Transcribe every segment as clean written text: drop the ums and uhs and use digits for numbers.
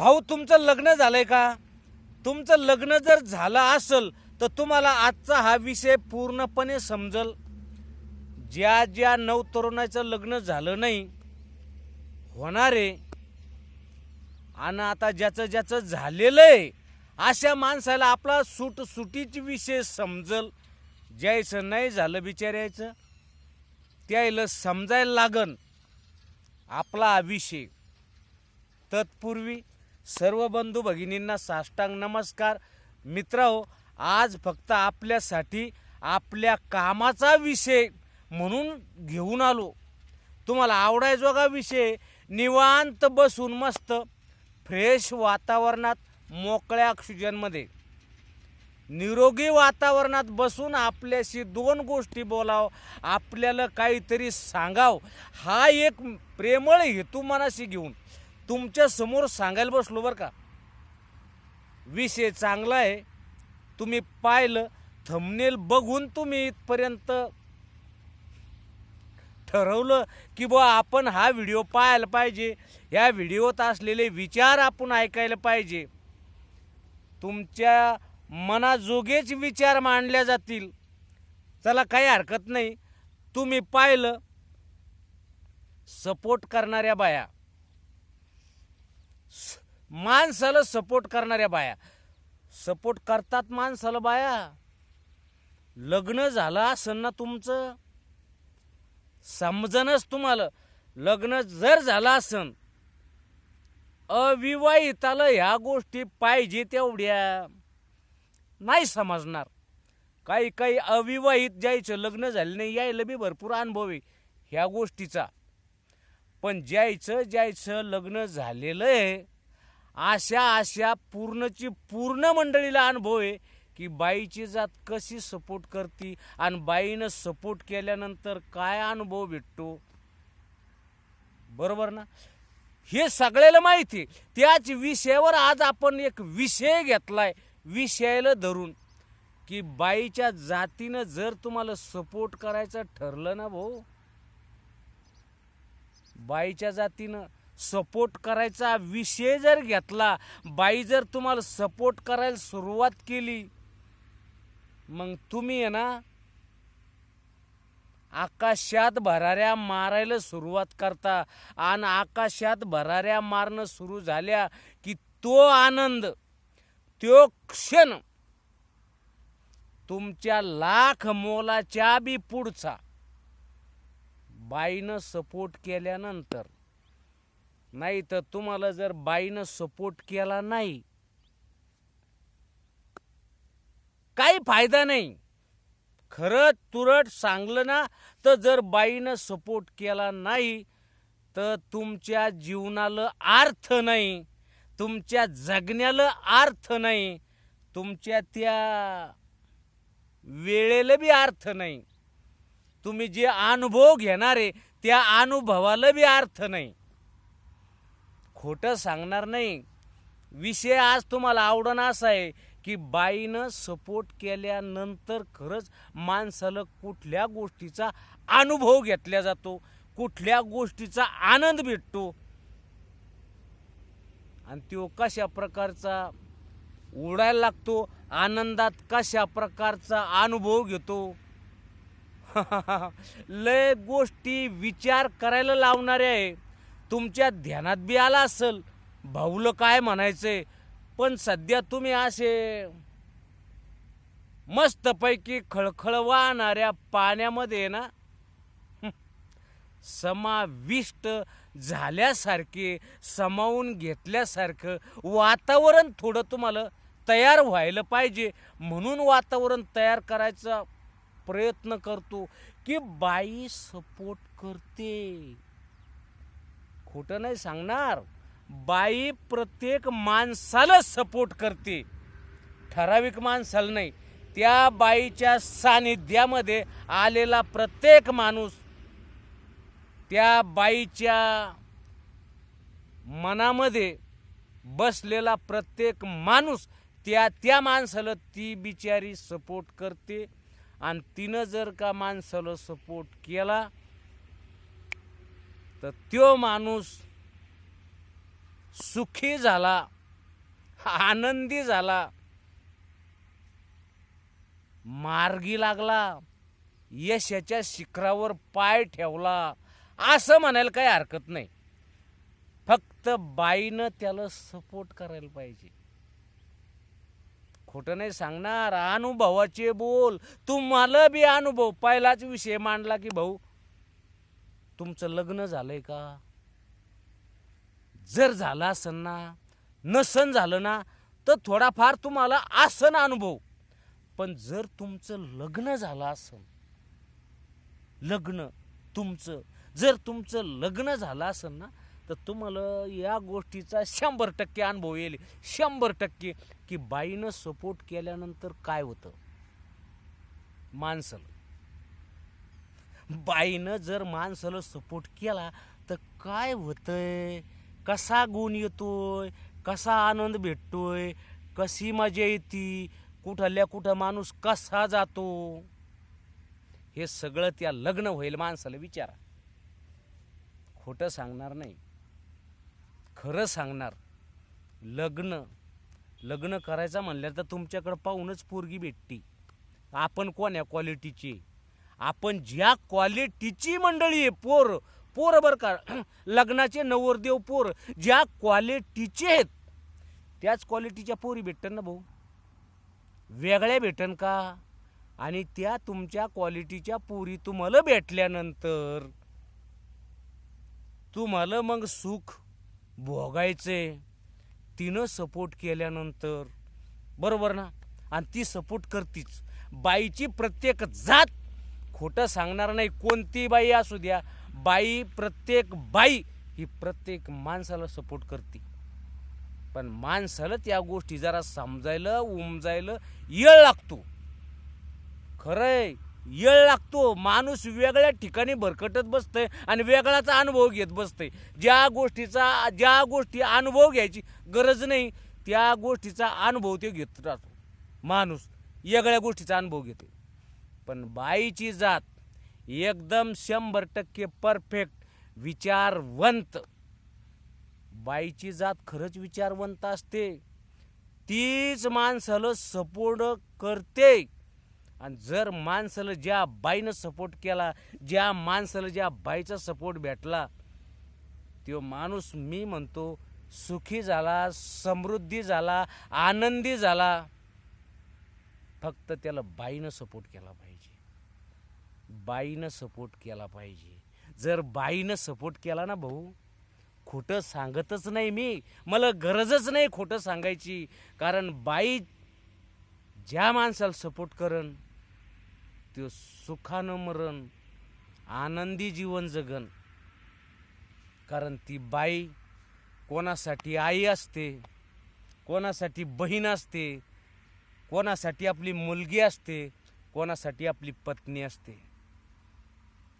भाऊ तुमचं लग्न झालंय का? तुमचं लग्न जर झालं असेल तर तुम्हाला आजचा हा विषय पूर्णपणे समजल. ज्या ज्या नवतरुणाचं लग्न झालं नाही होणार आहे आणि आता ज्याचं ज्याचं झालेलं आहे अशा माणसाला आपला सुटीची विषय समजल. ज्याचं नाही झालं बिचारायचं त्याला समजायला लागन आपला हा विषय. तत्पूर्वी सर्व बंधू भगिनींना साष्टांग नमस्कार. मित्रांनो, आज फक्त आपल्यासाठी आपल्या कामाचा विषय म्हणून घेऊन आलो. तुम्हाला आवडायजोगा विषय, निवांत बसून मस्त फ्रेश वातावरणात मोकळ्या ऑक्सिजनमध्ये निरोगी वातावरणात बसून आपल्याशी दोन गोष्टी बोलाव, आपल्याला काहीतरी सांगाव, हा एक प्रेमळ हेतू मनाशी घेऊन तुमच्या समोर सांगायला बसलो बरं का. विषय चांगला आहे. तुम्ही पाहिलं थंबनेल बघून तुम्ही इथपर्यंत ठरवलं की बुवा आपण हा व्हिडिओ पाहायला पाहिजे, या व्हिडिओत असलेले विचार आपण ऐकायला पाहिजे. तुमच्या मनाजोगेच विचार मांडल्या जातील. चला, काही हरकत नाही. तुम्ही पाहिलं सपोर्ट करणाऱ्या बाया, माणसाला सपोर्ट करणाऱ्या बाया, सपोर्ट करतात माणसाला बाया. लग्न झालं असेल ना तुमचं, समजणच तुम्हाला. लग्न जर झालं असेल, अविवाहिताला ह्या गोष्टी पाहिजे तेवढ्या नाही समजणार. काही काही अविवाहित ज्याचं लग्न झालं नाही यायला बी भरपूर अनुभव आहे ह्या गोष्टीचा. पण ज्याचं लग्न झालेलं आहे अशा पूर्णची पूर्ण मंडळीला अनुभव आहे की बाईची जात कशी सपोर्ट करते आणि बाईनं सपोर्ट केल्यानंतर काय अनुभव भेटतो. बरोबर ना? हे सगळ्याला माहिती आहे. त्याच विषयावर आज आपण एक विषय घेतलाय, विषयाला धरून की बाईच्या जातीनं जर तुम्हाला सपोर्ट करायचं ठरलं ना भाऊ, बाईच्या जातीनं सपोर्ट करायचा विषय जर घेतला, बाई जर तुम्हाला सपोर्ट करायला सुरुवात केली, मग तुम्ही आहे ना आकाशात भराऱ्या मारायला सुरुवात करता. आणि आकाशात भराऱ्या मारणं सुरू झाल्या की तो आनंद, तो क्षण तुमच्या लाख मोलाच्या बी पुढचा बाईनं सपोर्ट केल्यानंतर. नाही तर तुम्हाला जर बाईनं सपोर्ट केला नाही काही फायदा नाही. खरं तुरट सांगलं ना तर जर बाईनं सपोर्ट केला नाही तर तुमच्या जीवनाला अर्थ नाही, तुमच्या जगण्याला अर्थ नाही, तुमच्या त्या वेळेला बी अर्थ नाही, तुम्ही जे अनुभव घेणारे त्या अनुभवाला बी अर्थ नाही. खोटं सांगणार नाही. विषय आज तुम्हाला आवडणं असा आहे की बाईनं सपोर्ट केल्यानंतर खरंच माणसाला कुठल्या गोष्टीचा अनुभव घेतला जातो, कुठल्या गोष्टीचा आनंद भेटतो आणि तो कशा प्रकारचा उडायला लागतो, आनंदात कशा प्रकारचा अनुभव घेतो. लय गोष्टी विचार करायला लावणाऱ्या आहे. तुमच्या ध्यानात बी आला असेल भाऊलं काय म्हणायचंय, पण सध्या तुम्ही असे मस्तपैकी खळखळ वाहणाऱ्या पाण्यामध्ये ना समाविष्ट झाल्यासारखे, समावून घेतल्यासारखं वातावरण थोडं तुम्हाला तयार व्हायला पाहिजे. म्हणून वातावरण तयार करायचा प्रयत्न करतो की बाई सपोर्ट करते. खोटं नाही सांगणार. बाई प्रत्येक माणसाला सपोर्ट करते, ठराविक माणसाला नाही. त्या बाईच्या सानिध्यामध्ये आलेला प्रत्येक माणूस, त्या बाईच्या मनामध्ये बसलेला प्रत्येक माणूस त्या माणसाला ती बिचारी सपोर्ट करते. आणि तिनं जर का माणसाला सपोर्ट केला तर तो माणूस सुखी झाला, आनंदी झाला, मार्गी लागला, यशाच्या शिखरावर पाय ठेवला, असं म्हणायला काही हरकत नाही. फक्त बाईनं त्याला सपोर्ट करायला पाहिजे. खोटं नाही सांगणार, अनुभवाचे बोल. तुम्हाला बी अनुभव. पहिलाच विषय मांडला की भाऊ तुमचं लग्न झालंय का? जर झालं असन ना, नसन झालं ना, तर थोडाफार तुम्हाला असन अनुभव. पण जर तुमचं लग्न झालं असन, जर तुमचं लग्न झालं असेल ना, तर तुम्हाला या गोष्टीचा 100% अनुभव येईल. 100% की बाईनं सपोर्ट केल्यानंतर काय होतं. बाईनं जर माणसाला सपोर्ट केला तर काय होतंय, कसा गुण येतोय, कसा आनंद भेटतोय, कशी मजा येते, कुठल्या कुठं माणूस कसा जातो, हे सगळं त्या लग्न होईल माणसाला विचारा. खोटं सांगणार नाही, खरं सांगणार. लग्न करायचं म्हणलं तर तुमच्याकडं पाहूनच पोरगी भेटती. आपण कोण्या क्वालिटीची, आपण ज्या क्वालिटीची मंडळी आहे, पोर बरं का, लग्नाचे नवरदेव पोर ज्या क्वालिटीचे आहेत त्याच क्वालिटीच्या पोरी भेटन ना भाऊ. वेगळ्या भेटन का? आणि त्या तुमच्या क्वालिटीच्या पोरी तुम्हाला भेटल्यानंतर तुम्हाला मग सुख भोगायचे, तिनं सपोर्ट केल्यानंतर, बरोबर ना. आणि ती सपोर्ट करतीच. बाईची प्रत्येक जात, खोटं सांगणार नाही, कोणती बाई असू द्या, प्रत्येक बाई ही प्रत्येक माणसाला सपोर्ट करते. पण माणसाला त्या गोष्टी जरा समजायला उमजायला येळ लागतो. खरंय, येळ लागतो. माणूस वेगळ्या ठिकाणी भरकटत बसतंय आणि वेगळाचा अनुभव घेत बसतंय. ज्या गोष्टी अनुभव घ्यायची गरज नाही त्या गोष्टीचा अनुभव ते घेत राहतो. माणूस वेगळ्या गोष्टीचा अनुभव घेतो. पण बाईची जात एकदम 100% परफेक्ट विचारवंत. बाईची जात खरंच विचारवंत असते. तीच माणसाला सपोर्ट करते. आणि जर माणसाला ज्या बाईनं सपोर्ट केला, ज्या माणसाला ज्या बाईचा सपोर्ट भेटला, तो माणूस मी म्हणतो सुखी झाला, समृद्धी झाला, आनंदी झाला. फक्त त्याला बाईनं सपोर्ट केला पाहिजे. बाईनं सपोर्ट केला पाहिजे. जर बाईनं सपोर्ट केला ना भाऊ, खोटं सांगतच नाही मी, मला गरजच नाही खोटं सांगायची. कारण बाई ज्या माणसाला सपोर्ट करन तो सुखानं मरण, आनंदी जीवन जगन. कारण ती बाई कोणासाठी आई असते, कोणासाठी बहीण असते, कोणासाठी आपली मुलगी असते, कोणासाठी आपली पत्नी असते.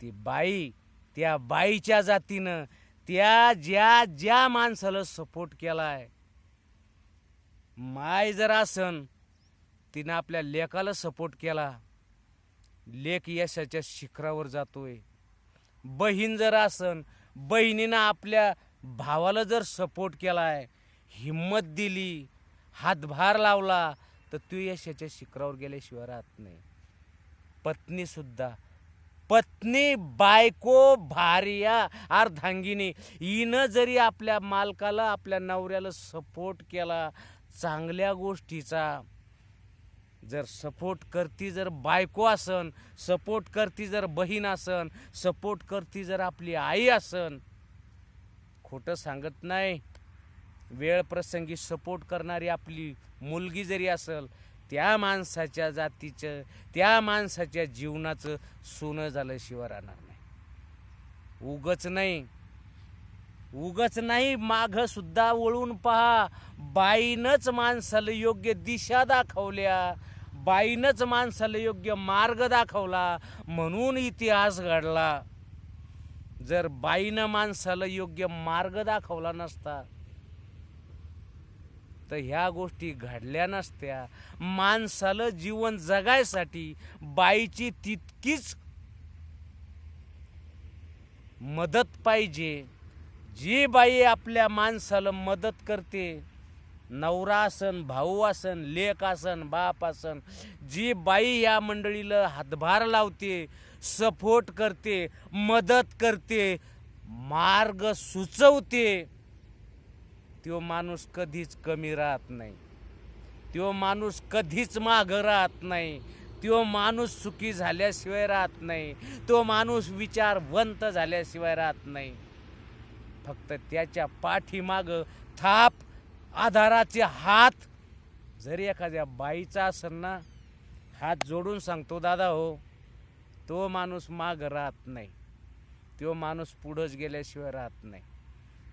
ती बाई, त्या बाईच्या जातीनं त्या ज्या माणसाला सपोर्ट केलाय, माय जर असन तिनं आपल्या लेकाला सपोर्ट केला, लेक यशाच्या शिखरावर जातोय. बहीण जर असन, बहिणीनं आपल्या भावाला जर सपोर्ट केलाय, हिम्मत दिली, हातभार लावला, तर तो यशाच्या शिखरावर गेल्याशिवाय राहत नाही. पत्नी, बायको, भार्या, अर्धांगिनी हिनं जरी आपल्या मालकाला, आपल्या नवऱ्याला सपोर्ट केला चांगल्या गोष्टीचा, जर सपोर्ट करती जर बायको असन, सपोर्ट करती जर बहीण असन, सपोर्ट करती जर आपली आई असन, खोटं सांगत नाही, वेळ प्रसंगी सपोर्ट करणारी आपली मुलगी जरी असल, त्या माणसाच्या जातीचं, त्या माणसाच्या जीवनाचं सोनं झाल्याशिवाय राहणार नाही. उगच नाही, माघ सुद्धा वळून पहा. बाईनच माणसाला योग्य दिशा दाखवल्या, बाईनच माणसाला योग्य मार्ग दाखवला, म्हणून इतिहास घडला. जर बाईनं माणसाला योग्य मार्ग दाखवला नसता तर ह्या गोष्टी घडल्या नसत्या. माणसाला जीवन जगायसाठी बाईची तितकीच मदत पाहिजे जी बाई आपल्या माणसाला मदत करते, नवरा असन, भाऊ असन, लेक असन, बाप असन, जी बाई या मंडळीला हातभार लावते, सपोर्ट करते, मदत करते, मार्ग सुचवते, तो माणूस कधीच कमी राहत नाही, तो माणूस कधीच मागं राहत नाही, तो माणूस सुखी झाल्याशिवाय राहत नाही, तो माणूस विचारवंत झाल्याशिवाय राहत नाही. फक्त त्याच्या पाठीमागं थाप आधाराचे हात जरी एखाद्या बाईचा असेल ना, हात जोडून सांगतो दादा हो, तो माणूस माग राहत नाही, तो माणूस पुढंच गेल्याशिवाय राहत नाही.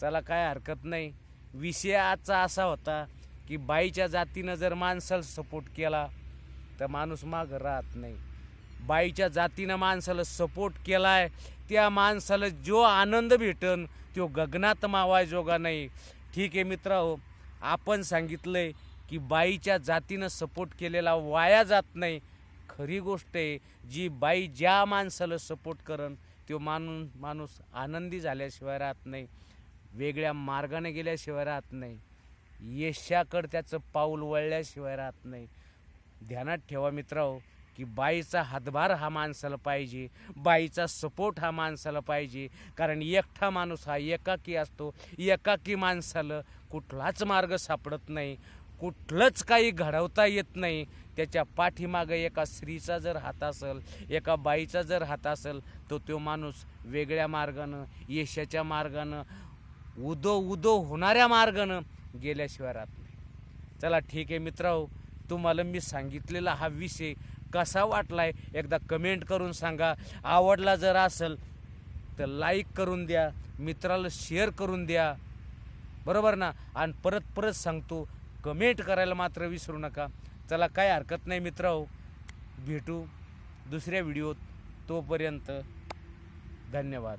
चला काय हरकत नाही. विषय आजचा असा होता की बाईच्या जातीनं जर माणसाला सपोर्ट केला तर माणूस माग राहत नाही. बाईच्या जातीनं माणसाला सपोर्ट केलाय, त्या माणसाला जो आनंद भेटन तो गगनात मावायजोगा नाही. ठीक आहे मित्रांनो, आपण सांगितलंय की बाईच्या जातीनं सपोर्ट केलेला वाया जात नाही. खरी गोष्ट आहे, जी बाई ज्या माणसाला सपोर्ट करन तो माणूस आनंदी झाल्याशिवाय राहत नाही, वेगळ्या मार्गाने गेल्याशिवाय राहत नाही, यशाकडे त्याचं पाऊल वळल्याशिवाय राहत नाही. ध्यानात ठेवा मित्रांनो की बाईचा हातभार हा माणसाला पाहिजे, बाईचा सपोर्ट हा माणसाला पाहिजे. कारण एकटा माणूस हा एकाकी असतो, एकाकी माणसाला कुठलाच मार्ग सापडत नाही, कुठलंच काही घडवता येत नाही. त्याच्या पाठीमागं एका स्त्रीचा जर हात असेल, एका बाईचा जर हात असेल, तो माणूस वेगळ्या मार्गानं, यशाच्या मार्गानं, उदो होणाऱ्या मार्गानं गेल्याशिवाय राहत नाही. चला ठीक आहे मित्रांनो, तुम्हाला मी सांगितलेला हा विषय कसा वाटलाय एकदा कमेंट करून सांगा. आवडला जर असेल तर लाईक करून द्या, मित्राला शेअर करून द्या, बरोबर ना. आणि परत सांगतो, कमेंट करायला मात्र विसरू नका. चला काय हरकत नाही मित्रांनो, भेटू दुसऱ्या व्हिडिओत. तोपर्यंत धन्यवाद.